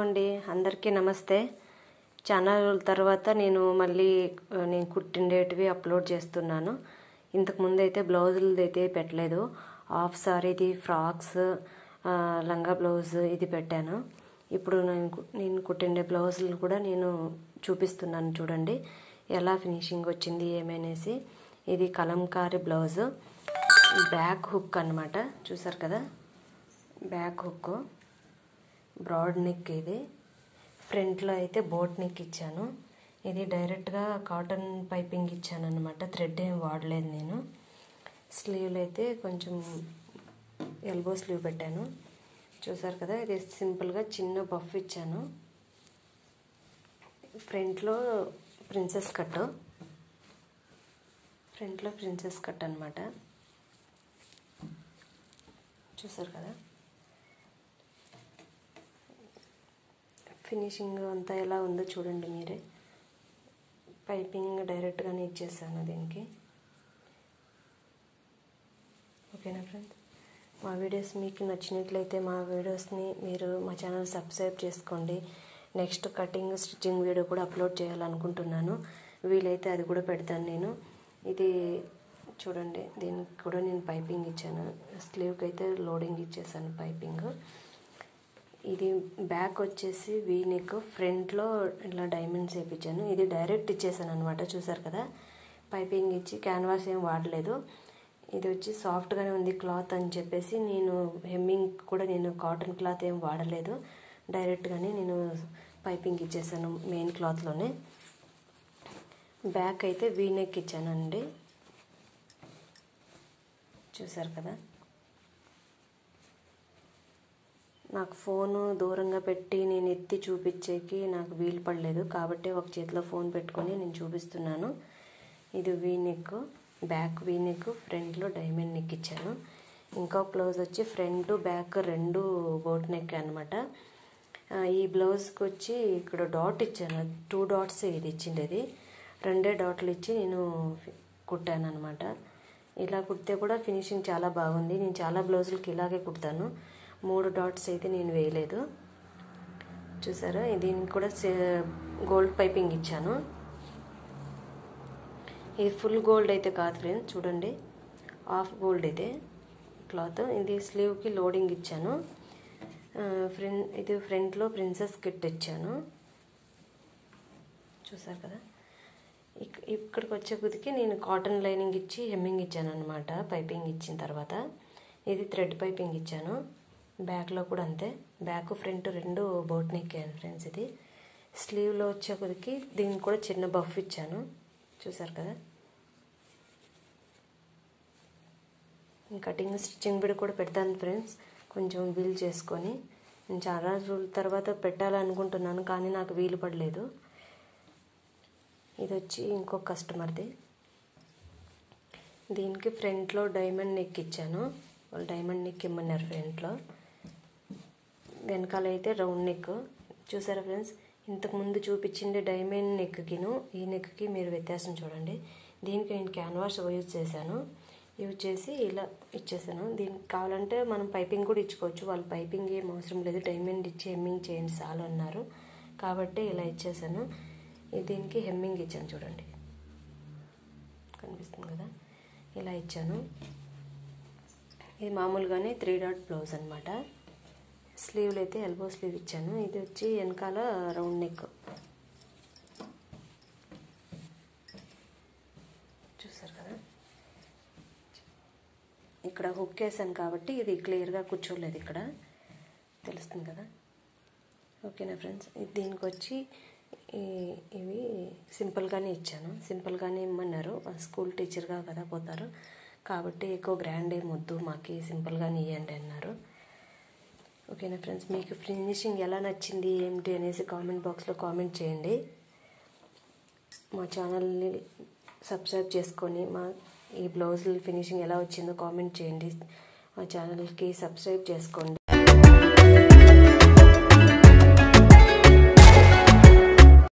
అండి, అందరికీ నమస్తే. చాలా రోజుల తర్వాత నేను మళ్ళీ కుట్టిండేటివి అప్లోడ్ చేస్తున్నాను. ఇంతకుముందు అయితే బ్లౌజులది అయితే పెట్టలేదు. హాఫ్ సారీది, ఫ్రాక్స్, లంగా బ్లౌజ్ ఇది పెట్టాను. ఇప్పుడు నేను కుట్టిండే బ్లౌజులు కూడా నేను చూపిస్తున్నాను. చూడండి ఎలా ఫినిషింగ్ వచ్చింది ఏమనేసి. ఇది కలంకారీ బ్లౌజ్, బ్యాక్ హుక్ అన్నమాట. చూసారు కదా, బ్యాక్ హుక్, బ్రాడ్ నెక్. ఇది ఫ్రంట్లో అయితే బోట్ నెక్ ఇచ్చాను. ఇది డైరెక్ట్గా కాటన్ పైపింగ్ ఇచ్చాను అనమాట, థ్రెడ్ ఏం వాడలేదు నేను. స్లీవ్లు అయితే కొంచెం ఎల్బో స్లీవ్ పెట్టాను. చూసారు కదా, ఇది సింపుల్గా చిన్న బఫ్ ఇచ్చాను. ఫ్రంట్లో ప్రిన్సెస్ కట్ అనమాట. చూసారు కదా, ఫినిషింగ్ అంతా ఎలా ఉందో చూడండి మీరే. పైపింగ్ డైరెక్ట్గానే ఇచ్చేసాను దీనికి. ఓకేనా ఫ్రెండ్స్, మా వీడియోస్ మీకు నచ్చినట్లయితే మా వీడియోస్ని మీరు మా ఛానల్ సబ్స్క్రైబ్ చేసుకోండి. నెక్స్ట్ కటింగ్ స్టిచ్చింగ్ వీడియో కూడా అప్లోడ్ చేయాలనుకుంటున్నాను. వీలైతే అది కూడా పెడతాను నేను. ఇది చూడండి, దీనికి కూడా నేను పైపింగ్ ఇచ్చాను. స్లీవ్కి అయితే లోడింగ్ ఇచ్చేసాను పైపింగ్. ఇది బ్యాక్ వచ్చేసి వీ నెక్, ఫ్రంట్లో ఇలా డైమండ్స్ వేయించాను. ఇది డైరెక్ట్ ఇచ్చేసాను అనమాట. చూసారు కదా, పైపింగ్ ఇచ్చి క్యాన్వాస్ ఏం వాడలేదు. ఇది వచ్చి సాఫ్ట్గానే ఉంది క్లాత్ అని చెప్పేసి నేను హెమ్మింగ్ కూడా నేను కాటన్ క్లాత్ ఏం వాడలేదు. డైరెక్ట్గానే నేను పైపింగ్ ఇచ్చేసాను మెయిన్ క్లాత్లోనే. బ్యాక్ అయితే వీ నెక్ ఇచ్చానండి. చూసారు కదా, నాకు ఫోను దూరంగా పెట్టి నేను ఎత్తి చూపించేకి నాకు వీలు పడలేదు, కాబట్టి ఒక చేతిలో ఫోన్ పెట్టుకొని నేను చూపిస్తున్నాను. ఇది V neck, back V neck, ఫ్రంట్లో డైమండ్ నెక్ ఇచ్చాను. ఇంకో బ్లౌజ్ వచ్చి ఫ్రంట్ బ్యాక్ రెండు బోట్ నెక్ అనమాట. ఈ బ్లౌజ్కి వచ్చి ఇక్కడ డాట్ ఇచ్చాను, 2 డాట్స్ ఇది ఇచ్చిండేది. 2 డాట్లు ఇచ్చి నేను కుట్టాను అనమాట. ఇలా కుడితే కూడా ఫినిషింగ్ చాలా బాగుంది. నేను చాలా బ్లౌజులకి ఇలాగే కుడతాను. 3 డాట్స్ అయితే నేను వేయలేదు. చూసారా, దీనికి కూడా గోల్డ్ పైపింగ్ ఇచ్చాను. ఇది ఫుల్ గోల్డ్ అయితే కాదు ఫ్రెండ్స్, చూడండి హాఫ్ గోల్డ్ అయితే క్లాత్. ఇది స్లీవ్కి లోడింగ్ ఇచ్చాను. ఇది ఫ్రంట్లో ప్రిన్సెస్ కిట్ ఇచ్చాను. చూసారు కదా, ఇక్కడికి వచ్చే కొద్దికి నేను కాటన్ లైనింగ్ ఇచ్చి హెమ్మింగ్ ఇచ్చాను అనమాట. పైపింగ్ ఇచ్చిన తర్వాత ఇది థ్రెడ్ పైపింగ్ ఇచ్చాను. బ్యాక్లో కూడా అంతే, బ్యాక్ ఫ్రంట్ రెండు బోట్ నెక్ ఫ్రెండ్స్. ఇది స్లీవ్లో వచ్చే కొద్దికి దీనికి కూడా చిన్న బఫ్ ఇచ్చాను. చూసారు కదా, కటింగ్ స్టిచ్చింగ్ వీడియో కూడా పెడతాను ఫ్రెండ్స్, కొంచెం వీలు చేసుకొని. నేను చాలా రోజుల తర్వాత పెట్టాలనుకుంటున్నాను, కానీ నాకు వీలు పడలేదు. ఇది వచ్చి ఇంకో కస్టమర్ది. దీనికి ఫ్రంట్లో డైమండ్ నెక్ ఇచ్చాను. వాళ్ళు డైమండ్ నెక్ ఇమ్మన్నారు ఫ్రంట్లో. వెనకాల అయితే రౌండ్ నెక్. చూసారా ఫ్రెండ్స్, ఇంతకుముందు చూపించింది డైమండ్ నెక్కిను ఈ నెక్కి మీరు వ్యత్యాసం చూడండి. దీనికి నేను క్యాన్వాస్ యూజ్ చేశాను. యూజ్ చేసి ఇలా ఇచ్చేసాను. దీనికి కావాలంటే మనం పైపింగ్ కూడా ఇచ్చుకోవచ్చు. వాళ్ళు పైపింగ్ ఏం అవసరం లేదు, డైమండ్ ఇచ్చి హెమ్మింగ్ చేయండి చాలు అన్నారు, కాబట్టి ఇలా ఇచ్చేసాను. దీనికి హెమ్మింగ్ ఇచ్చాను, చూడండి కనిపిస్తుంది కదా, ఇలా ఇచ్చాను. ఇది మామూలుగానే 3 డాట్ బ్లౌజ్ అనమాట. స్లీవ్లు అయితే ఎల్బో స్లీవ్ ఇచ్చాను. ఇది వచ్చి వెనకాల రౌండ్ నెక్. చూసారు కదా, ఇక్కడ హుక్ వేసాను కాబట్టి ఇది క్లియర్గా కూర్చోలేదు, ఇక్కడ తెలుస్తుంది కదా. ఓకేనా ఫ్రెండ్స్, దీనికి వచ్చి ఇవి సింపుల్గానే ఇచ్చాను. సింపుల్గానే ఇమ్మన్నారు, స్కూల్ టీచర్గా కదా పోతారు, కాబట్టి ఎక్కువ గ్రాండ్ ఏం వద్దు మాకు, సింపుల్గానే ఇవ్వండి అన్నారు. ఓకేనా ఫ్రెండ్స్, మీకు ఫినిషింగ్ ఎలా నచ్చింది ఏమిటి అనేసి కామెంట్ బాక్స్లో కామెంట్ చేయండి. మా ఛానల్ని సబ్స్క్రైబ్ చేసుకొని ఈ బ్లౌజుల ఫినిషింగ్ ఎలా వచ్చిందో కామెంట్ చేయండి. మా ఛానల్కి సబ్స్క్రైబ్ చేసుకోండి.